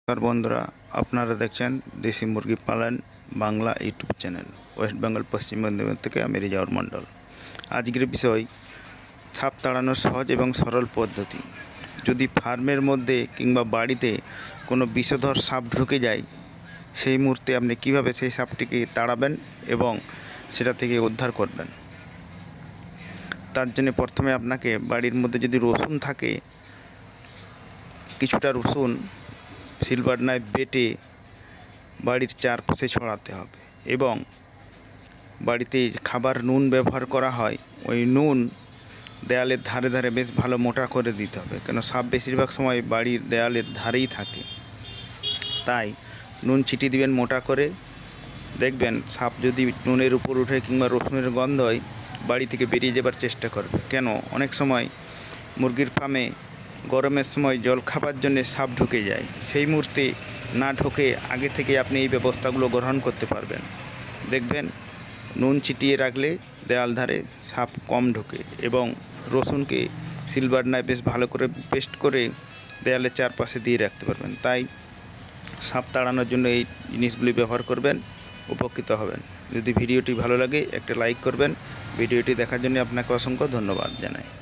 नमस्कार बंधुरा আপনারা দেখছেন দেশি মুরগি পালন Bangla YouTube channel West Bengal পশ্চিম মেদিনীপুর থেকে আমি রিজাউর মণ্ডল। আজকের বিষয় সাপ তাড়ানোর সহজ এবং সরল পদ্ধতি। যদি ফার্মের মধ্যে কিংবা বাড়িতে কোনো বিষধর সাপ ঢুকে যায় সেই মুহূর্তে আপনি কিভাবে সেই সাপটিকে তাড়াবেন এবং সেটা থেকে উদ্ধার করবেন। তার জন্য প্রথমে আপনাকে বাড়ির মধ্যে যদি রসুন থাকে কিছুটা রসুন সিলভার নাইফ বেটে বাড়ির চারপাশে ছড়াতে হবে এবং বাড়িতে খাবার নুন ব্যবহার করা হয় ওই নুন দেয়ালের ধারে ধারে বেশ ভালো মোটা করে দিতে হবে, কেন সাপ বেশিরভাগ সময় বাড়ির দেয়ালের ধারেই থাকে। তাই নুন ছিটিয়ে দিবেন মোটা করে। দেখবেন সাপ যদি নুনের উপর উঠে কিংবা রসুনের গন্ধ হয় বাড়ি থেকে বেরিয়ে যাবার চেষ্টা করবে, কেন অনেক সময় মুরগির ফার্মে গরমের সময় জল খাবার জন্য সাপ ঢুকে যায়। সেই মুহূর্তে না ঢোকে আগে থেকে আপনি এই ব্যবস্থাগুলো গ্রহণ করতে পারবেন। দেখবেন নুন ছিটিয়ে রাখলে দেয়াল ধারে সাপ কম ঢোকে এবং রসুনকে সিলভার নাইফ বেশ ভালো করে পেস্ট করে দেয়ালের চারপাশে দিয়ে রাখতে পারবেন। তাই সাপ তাড়ানোর জন্য এই জিনিসগুলি ব্যবহার করবেন, উপকৃত হবেন। যদি ভিডিওটি ভালো লাগে একটা লাইক করবেন। ভিডিওটি দেখার জন্য আপনাকে অসংখ্য ধন্যবাদ জানাই।